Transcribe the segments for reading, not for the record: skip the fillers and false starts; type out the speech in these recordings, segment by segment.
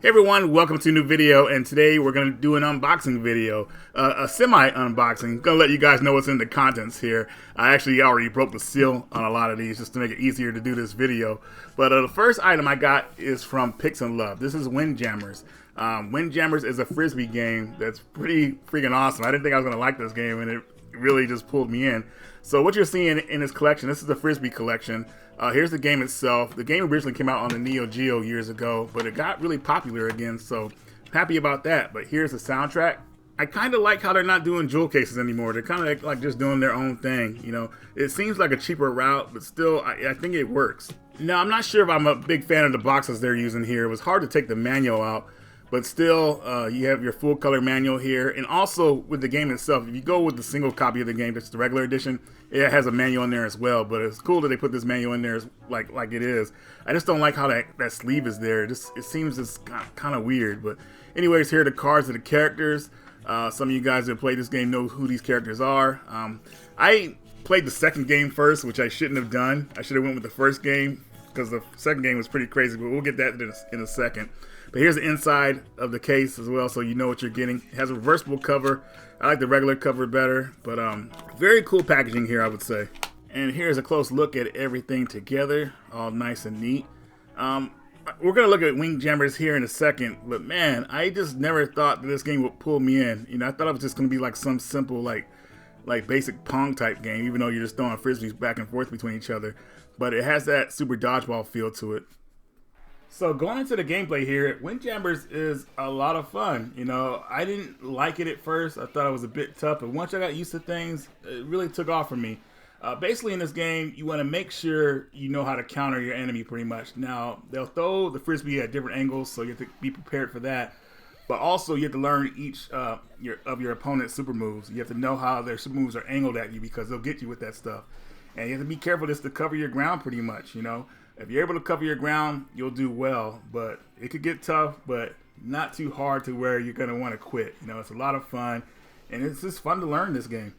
Hey everyone, welcome to a new video, and today we're going to do an unboxing video, a semi-unboxing. Going to let you guys know what's in the contents here. I actually already broke the seal on a lot of these just to make it easier to do this video. But the first item I got is from CCiu. This is Windjammers. Windjammers is a frisbee game that's pretty freaking awesome. I didn't think I was going to like this game, and it really just pulled me in. So what you're seeing in this collection, this is the frisbee collection. Here's the game itself. The game originally came out on the Neo Geo years ago, but it got really popular again, so happy about that. But here's the soundtrack. I kind of like how they're not doing jewel cases anymore. They're kind of like just doing their own thing, you know. It seems like a cheaper route, but still, I think it works. Now, I'm not sure if I'm a big fan of the boxes they're using here. It was hard to take the manual out, but still, you have your full color manual here. And also with the game itself, if you go with the single copy of the game, that's the regular edition, it has a manual in there as well. But it's cool that they put this manual in there like it is. I just don't like how that sleeve is there. It seems just kind of weird. But anyways, here are the cards of the characters. Some of you guys that play this game know who these characters are. I played the second game first, which I shouldn't have done. I should have went with the first game because the second game was pretty crazy, but we'll get that in a second. But here's the inside of the case as well, so you know what you're getting. It has a reversible cover. I like the regular cover better, but very cool packaging here, I would say. And here's a close look at everything together, all nice and neat. We're gonna look at Windjammers here in a second, but man, I just never thought that this game would pull me in. You know, I thought it was just gonna be like some simple like basic Pong type game, even though you're just throwing frisbees back and forth between each other. But it has that super dodgeball feel to it. So going into the gameplay here, Windjammers is a lot of fun. You know, I didn't like it at first. I thought it was a bit tough, but once I got used to things, it really took off for me. Basically in this game, you want to make sure you know how to counter your enemy pretty much. Now, they'll throw the frisbee at different angles, so you have to be prepared for that. But also, you have to learn each of your opponent's super moves. You have to know how their super moves are angled at you because they'll get you with that stuff. And you have to be careful just to cover your ground pretty much, you know. If you're able to cover your ground, you'll do well, but it could get tough, but not too hard to where you're going to want to quit. You know, it's a lot of fun, and it's just fun to learn this game.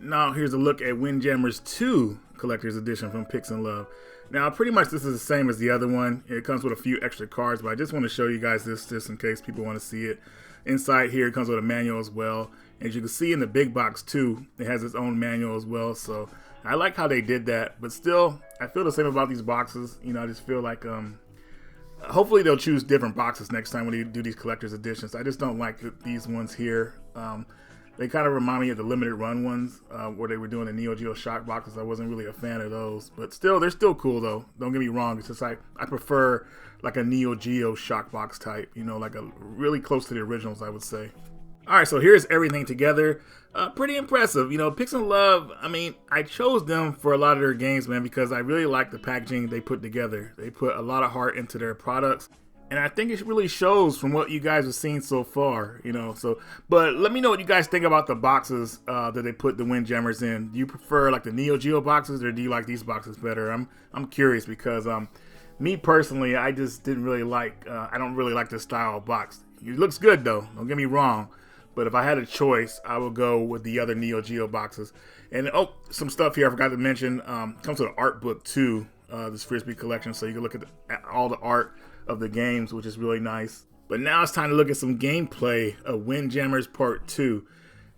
Now here's a look at Windjammers 2 Collector's Edition from CCiu. Now pretty much this is the same as the other one. It comes with a few extra cards, but I just want to show you guys this just in case people want to see it. Inside here it comes with a manual as well. As you can see in the big box too, it has its own manual as well. So I like how they did that, but still I feel the same about these boxes. You know, I just feel like hopefully they'll choose different boxes next time when they do these collector's editions. I just don't like these ones here. They kind of remind me of the limited run ones where they were doing the Neo Geo shock boxes. I wasn't really a fan of those, but still, they're still cool though. Don't get me wrong. It's just I prefer like a Neo Geo shock box type, you know, like a really close to the originals, I would say. All right, so here's everything together. Pretty impressive. You know, CCiu, I mean, I chose them for a lot of their games, man, because I really like the packaging they put together. They put a lot of heart into their products. And I think it really shows from what you guys have seen so far, you know. So, but let me know what you guys think about the boxes that they put the Windjammers in. Do you prefer like the Neo Geo boxes, or do you like these boxes better? I'm curious because me personally, I just didn't really like. I don't really like this style of box. It looks good though. Don't get me wrong. But if I had a choice, I would go with the other Neo Geo boxes. And oh, some stuff here I forgot to mention. Comes with an art book too. This frisbee collection, so you can look at all the art of the games, which is really nice. But now it's time to look at some gameplay of Windjammers Part 2.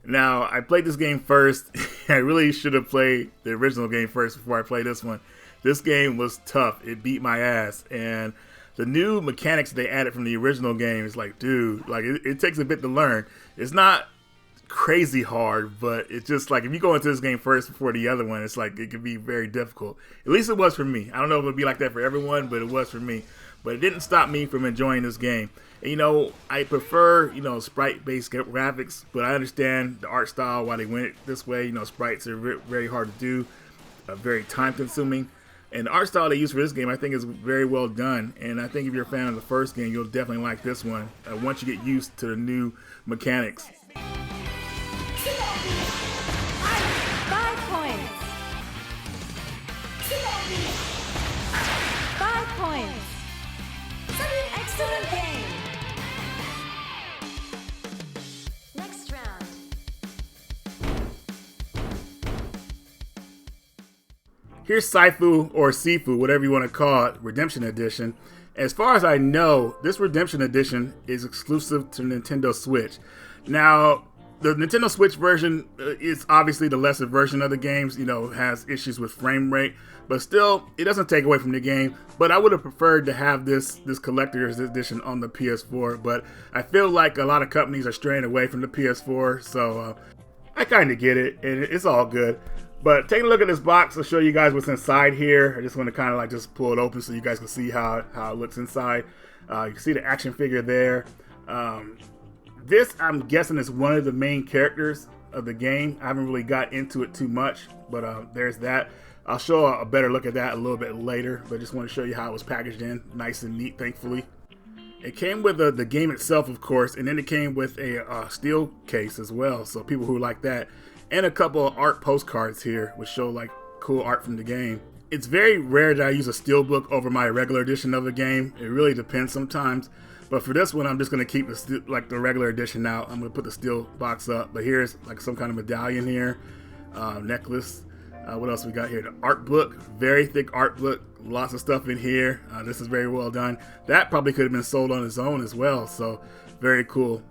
Now, I played this game first. I really should have played the original game first before I played this one. This game was tough. It beat my ass. And the new mechanics they added from the original game is like, dude, like it takes a bit to learn. It's not crazy hard, but it's just like if you go into this game first before the other one, it's like it can be very difficult. At least it was for me. I don't know if it would be like that for everyone, but it was for me. But it didn't stop me from enjoying this game. And, you know, I prefer, you know, sprite-based graphics, but I understand the art style, why they went this way. You know, sprites are very hard to do, very time-consuming. And the art style they use for this game, I think, is very well done. And I think if you're a fan of the first game, you'll definitely like this one once you get used to the new mechanics. 5 points. here's CCiu or CCiu, whatever you want to call it, Redemption Edition. As far as I know, this Redemption Edition is exclusive to Nintendo Switch. Now, the Nintendo Switch version is obviously the lesser version of the games, you know, has issues with frame rate, but still, it doesn't take away from the game. But I would have preferred to have this collector's edition on the PS4, but I feel like a lot of companies are straying away from the PS4, so I kind of get it, and it's all good. But taking a look at this box, I'll show you guys what's inside here. I just want to kind of like just pull it open so you guys can see how it looks inside. You can see the action figure there. This, I'm guessing, is one of the main characters of the game. I haven't really got into it too much, but there's that. I'll show a better look at that a little bit later, but just want to show you how it was packaged in. Nice and neat, thankfully. It came with the game itself, of course, and then it came with a steel case as well, so people who like that. And a couple of art postcards here, which show like cool art from the game. It's very rare that I use a steelbook over my regular edition of the game. It really depends sometimes. But for this one, I'm just going to keep the regular edition out. I'm going to put the steel box up. But here's like some kind of medallion here, necklace. What else we got here? The art book, very thick art book, lots of stuff in here. This is very well done. That probably could have been sold on its own as well. So very cool.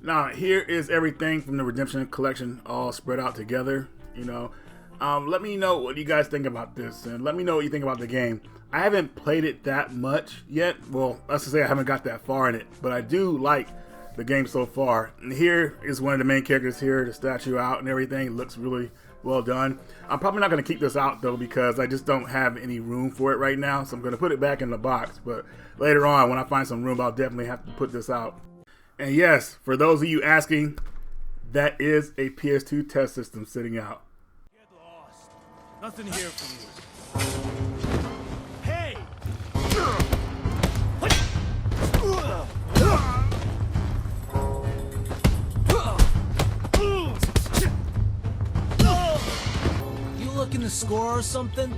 Now here is everything from the Redemption Collection all spread out together. You know, let me know what you guys think about this, and let me know what you think about the game. I haven't played it that much yet. Well, let's just say I haven't got that far in it, but I do like the game so far. And here is one of the main characters here, the statue out and everything. It looks really well done. I'm probably not going to keep this out though because I just don't have any room for it right now. So I'm going to put it back in the box. But later on, when I find some room, I'll definitely have to put this out. And yes, for those of you asking, that is a PS2 test system sitting out. Get lost. Nothing here for you. Hey! You looking to score or something?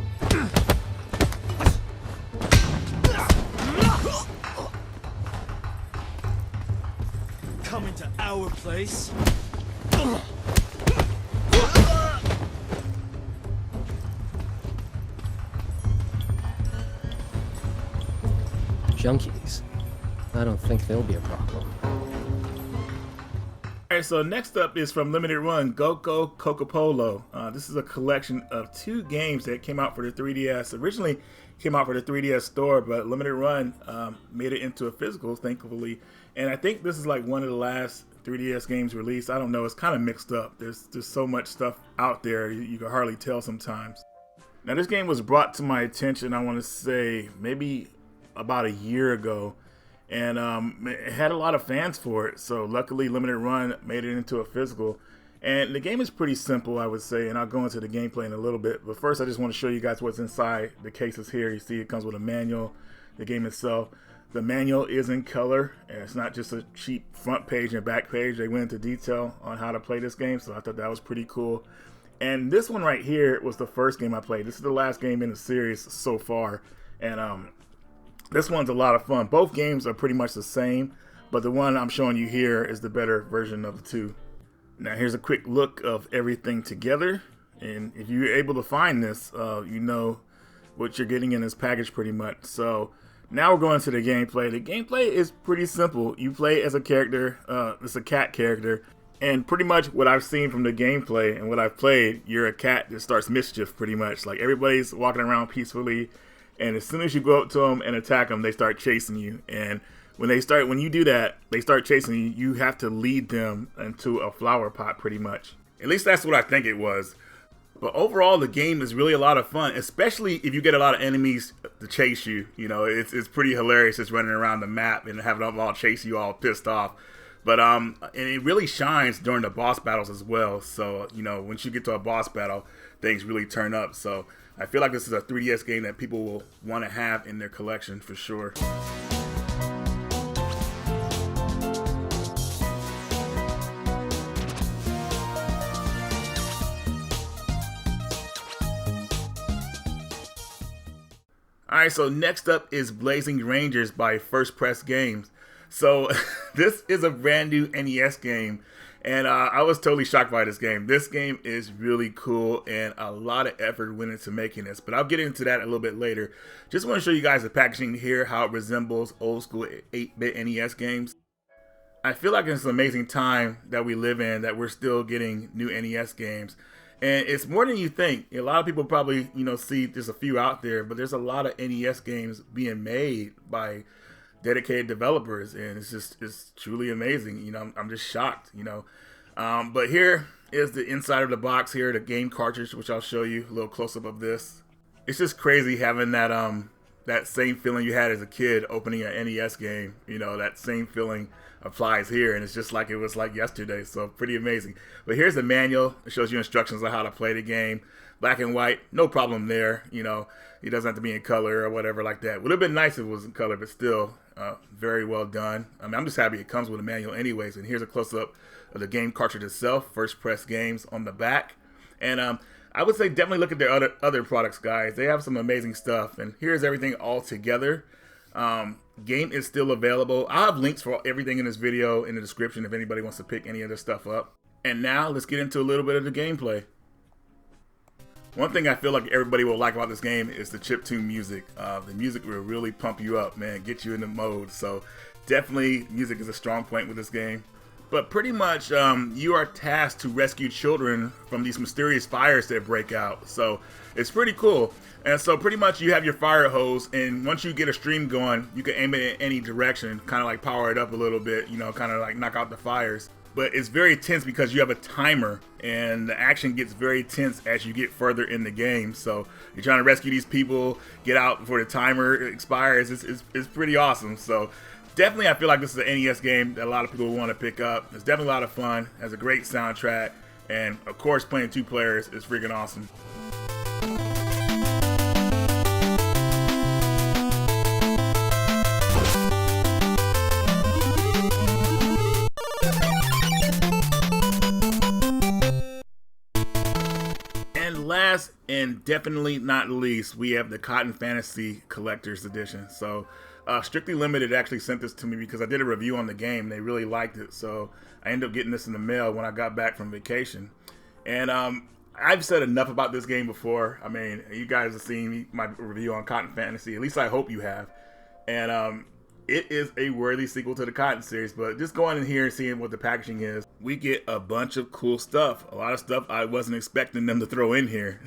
Coming to our place? Junkies. I don't think they'll be a problem. Alright, so next up is from Limited Run, Go Go Coca Polo. This is a collection of 2 games that came out for the 3DS. Originally came out for the 3DS store, but Limited Run made it into a physical, thankfully. And I think this is like one of the last 3DS games released. I don't know, it's kind of mixed up. There's so much stuff out there, you can hardly tell sometimes. Now this game was brought to my attention, I want to say, maybe about a year ago. And it had a lot of fans for it, so luckily Limited Run made it into a physical. And the game is pretty simple, I would say, and I'll go into the gameplay in a little bit. But first I just want to show you guys what's inside the cases here. You see it comes with a manual, the game itself. The manual is in color, and it's not just a cheap front page and back page. They went into detail on how to play this game, so I thought that was pretty cool. And this one right here was the first game I played. This is the last game in the series so far, and this one's a lot of fun. Both games are pretty much the same, but the one I'm showing you here is the better version of the 2. Now here's a quick look of everything together, and if you're able to find this, you know what you're getting in this package pretty much. So now we're going to the gameplay. The gameplay is pretty simple. You play as a character, it's a cat character, and pretty much what I've seen from the gameplay and what I've played, you're a cat that starts mischief pretty much. Like everybody's walking around peacefully, and as soon as you go up to them and attack them, they start chasing you. And when you do that, they start chasing you, you have to lead them into a flower pot pretty much. At least that's what I think it was. But overall, the game is really a lot of fun, especially if you get a lot of enemies to chase you. You know, it's pretty hilarious just running around the map and having them all chase you all pissed off. But and it really shines during the boss battles as well. So, you know, once you get to a boss battle, things really turn up. So I feel like this is a 3DS game that people will want to have in their collection for sure. Alright, so next up is Blazing Rangers by First Press Games. So this is a brand new NES game, And I was totally shocked by this game. This game is really cool, and a lot of effort went into making this. But I'll get into that a little bit later. Just want to show you guys the packaging here, how it resembles old school 8-bit NES games. I feel like it's an amazing time that we live in, that we're still getting new NES games. And it's more than you think. A lot of people probably, see there's a few out there, but there's a lot of NES games being made by dedicated developers, and it's truly amazing. I'm just shocked. But here is the inside of the box here, the game cartridge, which I'll show you a little close up of this. It's just crazy having that same feeling you had as a kid opening an NES game. That same feeling applies here, and it's just like it was like yesterday. So pretty amazing. But here's the manual. It shows you instructions on how to play the game. Black and white, no problem there. It doesn't have to be in color or whatever like that. Would have been nice if it was in color, but still very well done. I'm just happy it comes with a manual anyways. And here's a close-up of the game cartridge itself. First Press Games on the back. And I would say definitely look at their other products, guys. They have some amazing stuff. And here's everything all together. Game is still available. I'll have links for everything in this video in the description if anybody wants to pick any of this stuff up. And now let's get into a little bit of the gameplay. One thing I feel like everybody will like about this game is the chiptune music. The music will really pump you up, man, get you in the mode. So definitely music is a strong point with this game. But pretty much you are tasked to rescue children from these mysterious fires that break out. So it's pretty cool. And so pretty much you have your fire hose, and once you get a stream going, you can aim it in any direction, kind of like power it up a little bit, kind of like knock out the fires. But it's very tense because you have a timer, and the action gets very tense as you get further in the game. So you're trying to rescue these people, get out before the timer expires. It's pretty awesome. So definitely I feel like this is an NES game that a lot of people want to pick up. It's definitely a lot of fun, has a great soundtrack, and of course playing 2 players is freaking awesome. Last and definitely not least, we have the Cotton Fantasy Collector's Edition. So Strictly Limited actually sent this to me because I did a review on the game. They really liked it, so I ended up getting this in the mail when I got back from vacation. And I've said enough about this game before. I mean, you guys have seen my review on Cotton Fantasy. At least I hope you have. And it is a worthy sequel to the Cotton series, but just going in here and seeing what the packaging is, we get a bunch of cool stuff. A lot of stuff I wasn't expecting them to throw in here.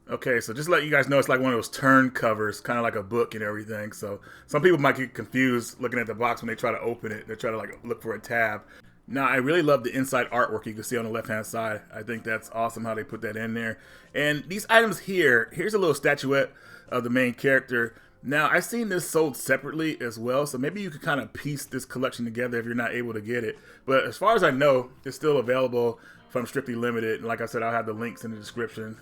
Okay, so just to let you guys know, it's like one of those turn covers, kind of like a book and everything. So some people might get confused looking at the box when they try to open it. They try to like look for a tab. Now, I really love the inside artwork you can see on the left-hand side. I think that's awesome how they put that in there. And these items here's a little statuette of the main character. Now, I've seen this sold separately as well, so maybe you could kind of piece this collection together if you're not able to get it. But as far as I know, it's still available from Strictly Limited. And like I said, I'll have the links in the description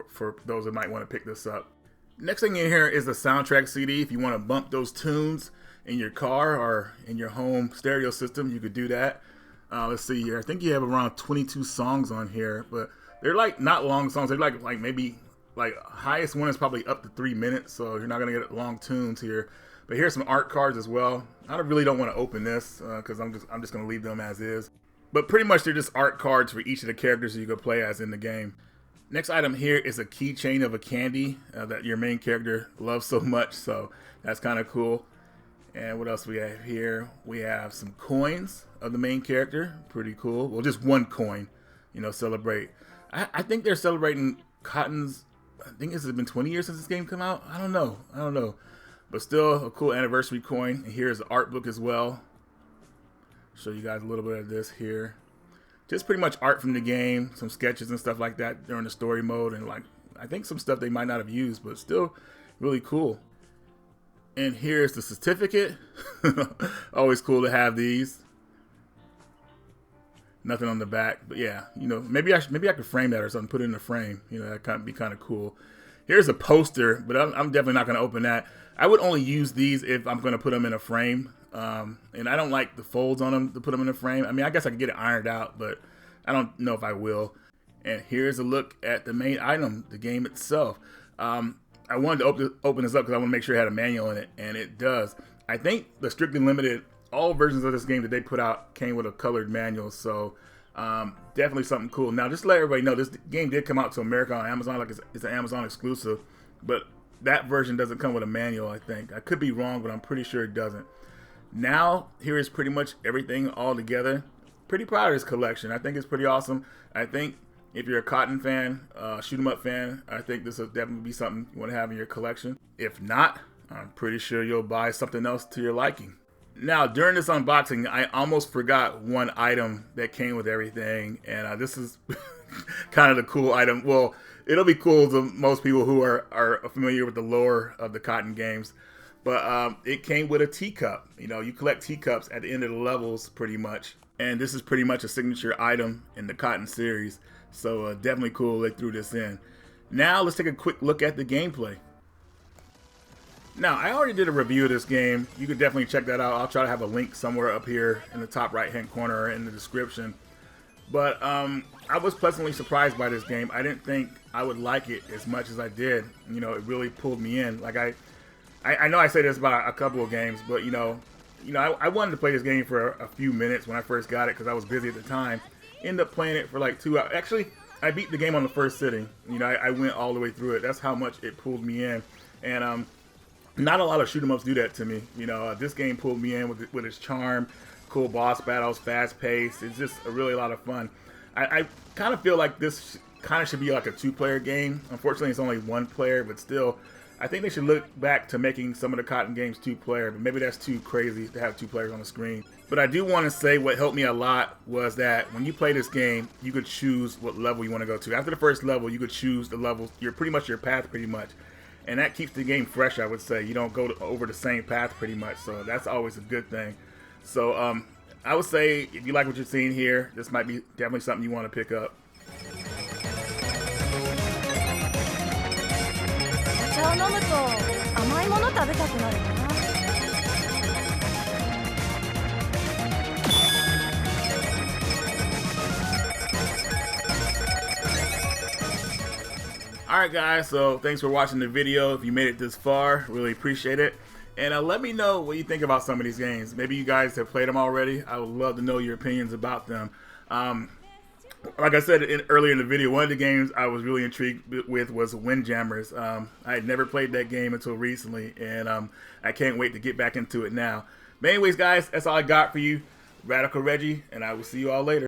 for those that might want to pick this up. Next thing in here is the soundtrack CD. If you want to bump those tunes in your car or in your home stereo system, you could do that. Let's see here. I think you have around 22 songs on here, but they're like not long songs. They're like maybe... like highest one is probably up to 3 minutes, so you're not gonna get long tunes here. But here's some art cards as well. I really don't want to open this because I'm just gonna leave them as is. But pretty much they're just art cards for each of the characters that you can play as in the game. Next item here is a keychain of a candy that your main character loves so much, so that's kind of cool. And what else we have here? We have some coins of the main character. Pretty cool. Well, just one coin, celebrate. I think they're celebrating Cotton's. I think it's been 20 years since this game came out. I don't know. But still a cool anniversary coin. And here's the art book as well. Show you guys a little bit of this here. Just pretty much art from the game, some sketches and stuff like that during the story mode, and like I think some stuff they might not have used, but still really cool. And here's the certificate. Always cool to have these. Nothing on the back, but yeah, maybe I could frame that or something, put it in a frame. That kind of be kind of cool. Here's a poster, but I'm definitely not going to open that. I would only use these if I'm going to put them in a frame, and I don't like the folds on them to put them in a frame. I mean, I guess I could get it ironed out, but I don't know if I will. And here's a look at the main item, the game itself. I wanted to open this up because I want to make sure it had a manual in it, and it does. I think the Strictly Limited all versions of this game that they put out came with a colored manual, so definitely something cool. Now, just to let everybody know, this game did come out to America on Amazon, like it's an Amazon exclusive, but that version doesn't come with a manual, I think. I could be wrong, but I'm pretty sure it doesn't. Now, here is pretty much everything all together. Pretty proud of this collection. I think it's pretty awesome. I think if you're a Cotton fan, shoot 'em up fan, I think this will definitely be something you want to have in your collection. If not, I'm pretty sure you'll buy something else to your liking. Now, during this unboxing, I almost forgot one item that came with everything, and this is kind of the cool item. Well, it'll be cool to most people who are familiar with the lore of the Cotton games, but it came with a teacup. You know, you collect teacups at the end of the levels pretty much, and this is pretty much a signature item in the Cotton series, so definitely cool they threw this in. Now, let's take a quick look at the gameplay. Now, I already did a review of this game. You can definitely check that out. I'll try to have a link somewhere up here in the top right-hand corner or in the description. But I was pleasantly surprised by this game. I didn't think I would like it as much as I did. You know, it really pulled me in. Like I know I say this about a couple of games, but I wanted to play this game for a few minutes when I first got it because I was busy at the time. Ended up playing it for like 2 hours. Actually, I beat the game on the first sitting. You know, I went all the way through it. That's how much it pulled me in. And not a lot of shoot 'em ups do that to me. You know, this game pulled me in with its charm, cool boss battles, fast pace. It's just a really lot of fun. I kind of feel like this kind of should be like a 2-player game. Unfortunately, it's only 1 player, but still, I think they should look back to making some of the Cotton games 2-player, but maybe that's too crazy to have 2 players on the screen. But I do want to say what helped me a lot was that when you play this game, you could choose what level you want to go to. After the first level, you could choose the level, your path pretty much. And that keeps the game fresh, I would say. You don't go over the same path pretty much, so that's always a good thing. So I would say if you like what you're seeing here, this might be definitely something you want to pick up. Alright guys, so thanks for watching the video. If you made it this far, really appreciate it. And let me know what you think about some of these games. Maybe you guys have played them already. I would love to know your opinions about them. Like I said earlier in the video, one of the games I was really intrigued with was Windjammers. I had never played that game until recently, and I can't wait to get back into it now. But anyways guys, that's all I got for you. Radical Reggie, and I will see you all later.